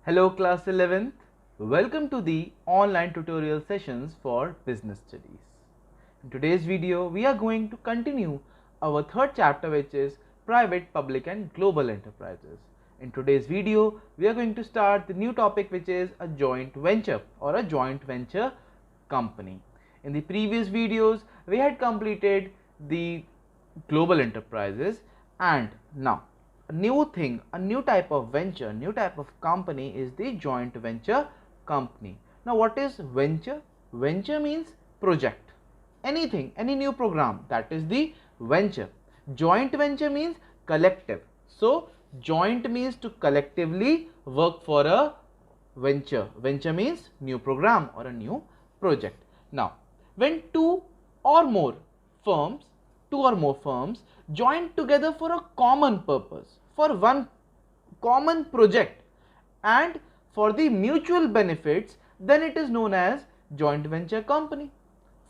Hello class 11th, welcome to the online tutorial sessions for business studies. In today's video, we are going to continue our third chapter, which is private, public and global enterprises. In today's video, we are going to start the new topic, which is a joint venture or a joint venture company. In the previous videos, we had completed the global enterprises, and now a new thing, a new type of venture, new type of company is the joint venture company. Now what is venture? Venture means project, anything, any new program, that is the venture. Joint venture means collective. So joint means to collectively work for a venture. Venture means new program or a new project. Now when two or more firms join together for a common purpose, for one common project and for the mutual benefits, then it is known as joint venture company.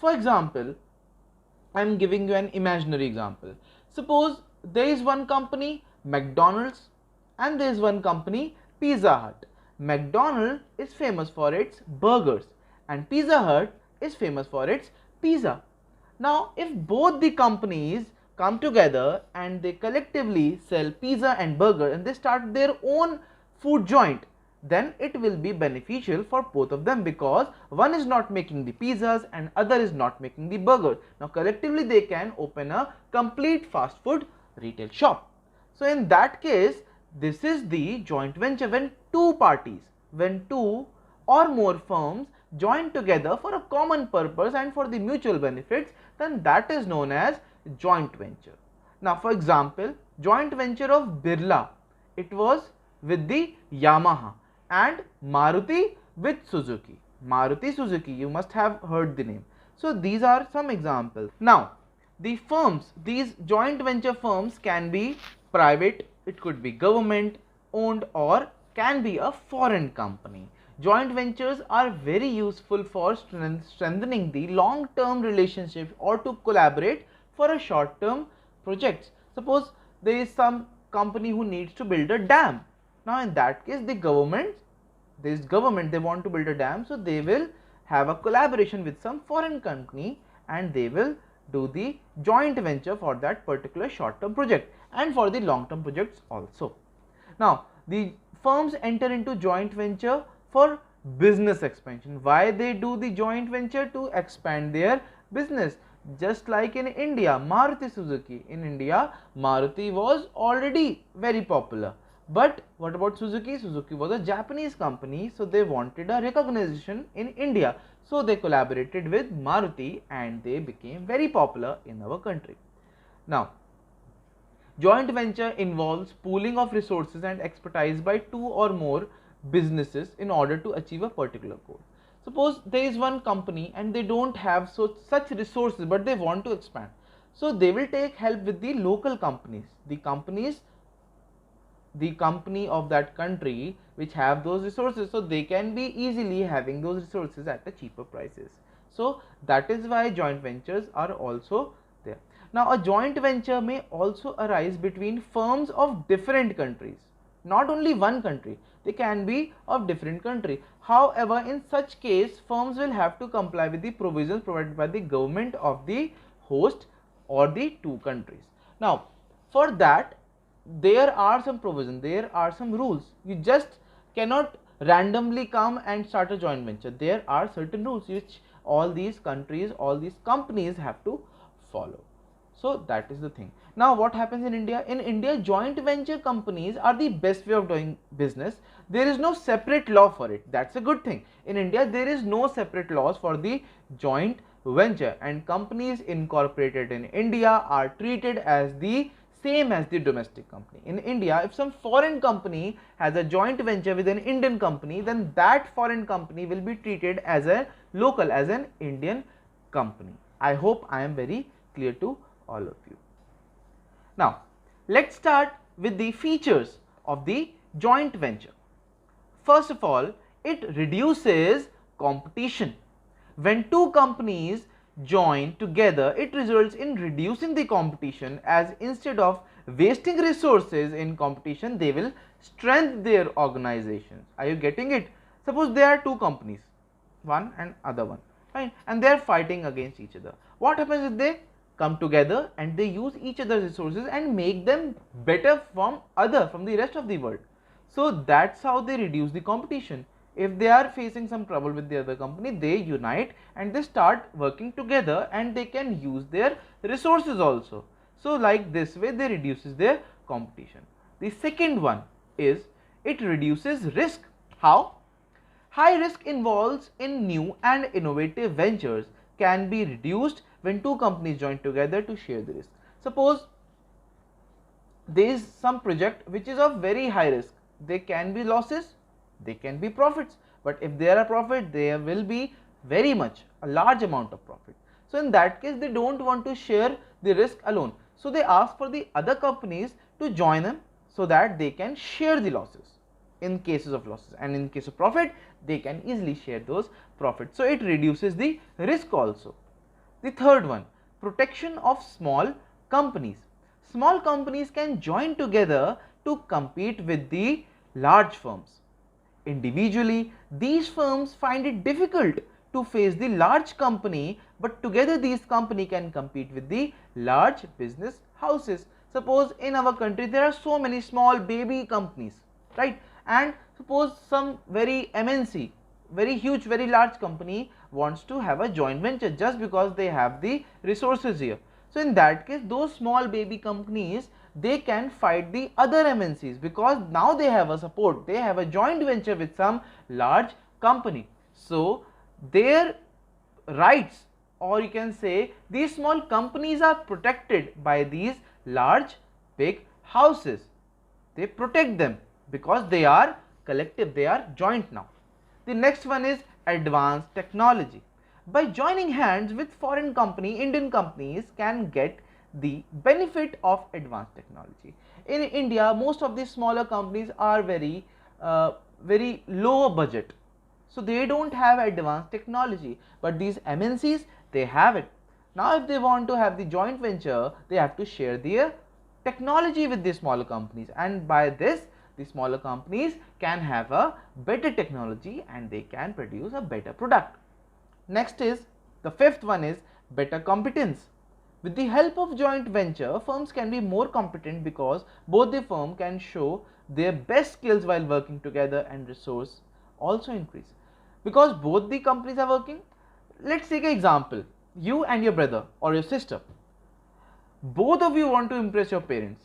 For example, I am giving you an imaginary example. Suppose there is one company McDonald's and there is one company Pizza Hut. McDonald's is famous for its burgers and Pizza Hut is famous for its pizza. Now if both the companies come together and they collectively sell pizza and burger and they start their own food joint, then it will be beneficial for both of them, because one is not making the pizzas and other is not making the burger. Now collectively they can open a complete fast food retail shop. So in that case, this is the joint venture. When two or more firms join together for a common purpose and for the mutual benefits, then that is known as joint venture. Now for example, joint venture of Birla, it was with the Yamaha, and Maruti with Suzuki. Maruti Suzuki, you must have heard the name. So these are some examples. Now the firms, these joint venture firms can be private, it could be government owned, or can be a foreign company. Joint ventures are very useful for strengthening the long-term relationship or to collaborate for a short-term projects. Suppose there is some company who needs to build a dam. Now in that case, they want to build a dam, so they will have a collaboration with some foreign company and they will do the joint venture for that particular short-term project and for the long-term projects also. Now the firms enter into joint venture for business expansion. Why they do the joint venture? To expand their business. Just like in India, Maruti Suzuki. In India, Maruti was already very popular. But what about Suzuki? Suzuki was a Japanese company, so they wanted a recognition in India. So they collaborated with Maruti and they became very popular in our country. Now, joint venture involves pooling of resources and expertise by two or more businesses in order to achieve a particular goal. Suppose there is one company and they don't have such resources, but they want to expand. So they will take help with the local companies, the company of that country which have those resources, so they can be easily having those resources at a cheaper prices. So that is why joint ventures are also there. Now a joint venture may also arise between firms of different countries, not only one country, they can be of different country. However, in such case, firms will have to comply with the provisions provided by the government of the host or the two countries. Now for that, there are some provisions, there are some rules. You just cannot randomly come and start a joint venture. There are certain rules which all these countries, all these companies have to follow. So that is the thing. Now what happens in India? In India, joint venture companies are the best way of doing business. There is no separate law for it. That's a good thing. In India, there is no separate laws for the joint venture, and companies incorporated in India are treated as the same as the domestic company. In India, if some foreign company has a joint venture with an Indian company, then that foreign company will be treated as a local, as an Indian company. I hope I am very clear to all of you. Now let's start with the features of the joint venture. First of all, it reduces competition. When two companies join together, it results in reducing the competition, as instead of wasting resources in competition, they will strengthen their organizations. Are you getting it? Suppose there are two companies, one and other one, right, and they are fighting against each other. What happens if they come together and they use each other's resources and make them better from the rest of the world? So that's how they reduce the competition. If they are facing some trouble with the other company, they unite and they start working together and they can use their resources also. So like this way they reduces their competition. The second one is it reduces risk. How? High risk involves in new and innovative ventures can be reduced when two companies join together to share the risk. Suppose there is some project which is of very high risk. There can be losses, there can be profits, but if there are profit, there will be very much a large amount of profit. So in that case, they don't want to share the risk alone. So they ask for the other companies to join them so that they can share the losses in cases of losses, and in case of profit, they can easily share those profits. So it reduces the risk also. The third one, protection of small companies. Small companies can join together to compete with the large firms. Individually, these firms find it difficult to face the large company, but together these company can compete with the large business houses. Suppose in our country there are so many small baby companies, right? And suppose some very MNC, very huge, very large company wants to have a joint venture just because they have the resources here. So in that case, those small baby companies, they can fight the other MNCs because now they have a support, they have a joint venture with some large company. So their rights, or you can say these small companies, are protected by these large big houses. They protect them because they are collective, they are joint now. The next one is advanced technology. By joining hands with foreign company, Indian companies can get the benefit of advanced technology. In India, most of the smaller companies are very low budget, so they don't have advanced technology, but these MNCs, they have it. Now if they want to have the joint venture, they have to share their technology with the smaller companies, and by this the smaller companies can have a better technology and they can produce a better product. Next is the fifth one is better competence. With the help of joint venture, firms can be more competent because both the firm can show their best skills while working together, and resource also increase. Because both the companies are working, let's take an example, you and your brother or your sister. Both of you want to impress your parents.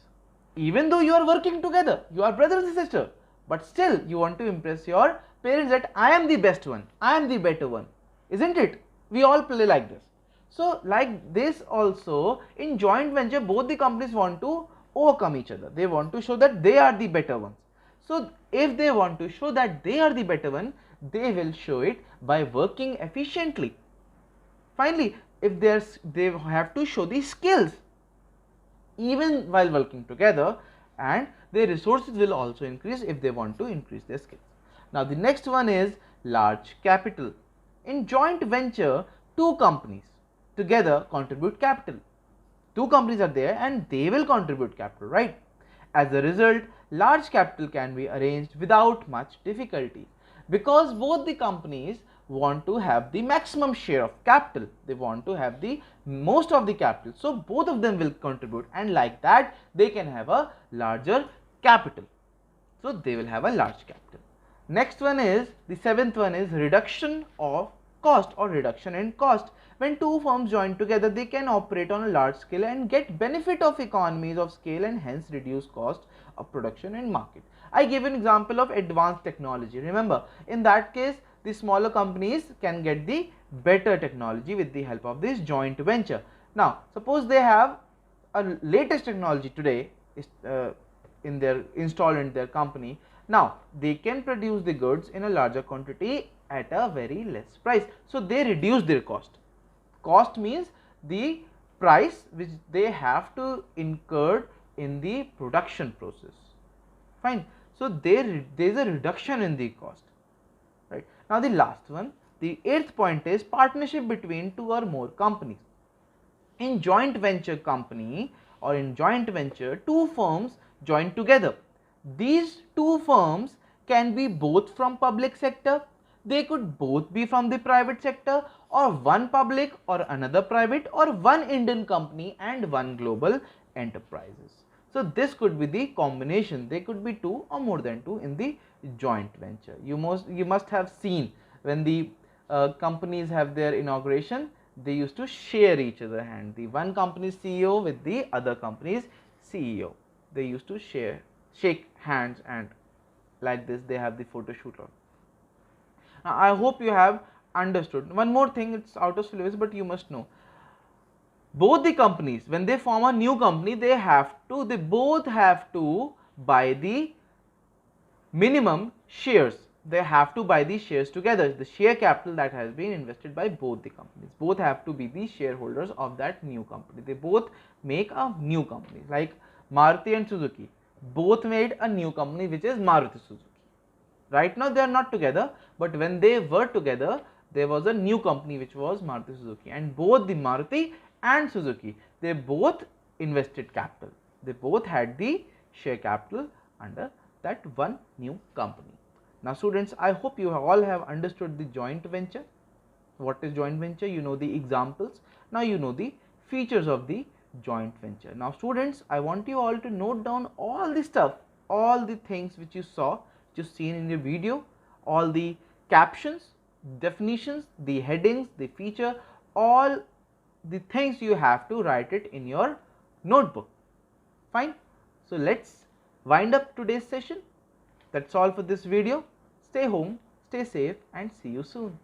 Even though you are working together, you are brother and sister, but still you want to impress your parents that I am the best one, I am the better one. Isn't it? We all play like this. So like this also, in joint venture, both the companies want to overcome each other. They want to show that they are the better ones. So if they want to show that they are the better one, they will show it by working efficiently. Finally, if they have to show the skills even while working together, and their resources will also increase if they want to increase their skills. Now the next one is large capital. In joint venture, two companies together contribute capital. Two companies are there and they will contribute capital, right? As a result, large capital can be arranged without much difficulty because both the companies want to have the maximum share of capital. They want to have the most of the capital. So both of them will contribute, and like that they can have a larger capital. So they will have a large capital. Next one is, the seventh one is reduction of cost or reduction in cost. When two firms join together, they can operate on a large scale and get benefit of economies of scale and hence reduce cost of production and market. I gave an example of advanced technology. Remember, in that case, the smaller companies can get the better technology with the help of this joint venture. Now, suppose they have a latest technology today installed in their company. Now they can produce the goods in a larger quantity at a very less price. So they reduce their cost. Cost means the price which they have to incur in the production process. Fine. So there is a reduction in the cost. Right. Now the last one, the eighth point is partnership between two or more companies. In joint venture company, or in joint venture, two firms join together. These two firms can be both from public sector, they could both be from the private sector, or one public or another private, or one Indian company and one global enterprises. So this could be the combination. They could be two or more than two in the joint venture. You must have seen when the companies have their inauguration, they used to share each other hand. The one company's CEO with the other company's CEO. They used to shake hands, and like this they have the photo shoot on. Now, I hope you have understood. One more thing, it's out of syllabus, but you must know. Both the companies, when they form a new company, they both have to buy the minimum shares. They have to buy the shares together. The share capital that has been invested by both the companies. Both have to be the shareholders of that new company. They both make a new company. Like Maruti and Suzuki, both made a new company which is Maruti Suzuki. Right now they are not together, but when they were together, there was a new company which was Maruti Suzuki, and both the Maruti and Suzuki, they both invested capital. They both had the share capital under that one new company. Now students, I hope you all have understood the joint venture. What is joint venture? You know the examples. Now you know the features of the joint venture. Now students, I want you all to note down all the stuff, all the things which you saw, which you seen in your video, all the captions, definitions, the headings, the feature, all the things you have to write it in your notebook. Fine. So let's wind up today's session. That's all for this video. Stay home, stay safe, and see you soon.